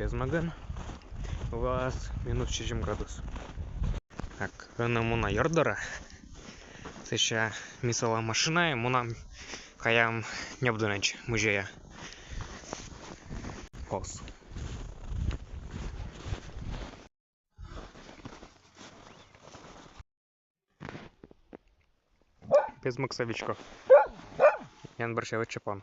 de zmăgân, u vás minus 60 gradus. Так, муна Йордора. Це ще місила машина, і муна каям не обдунеч мужея. Кос. Без Максавичко. Ян Борщевич Чапон.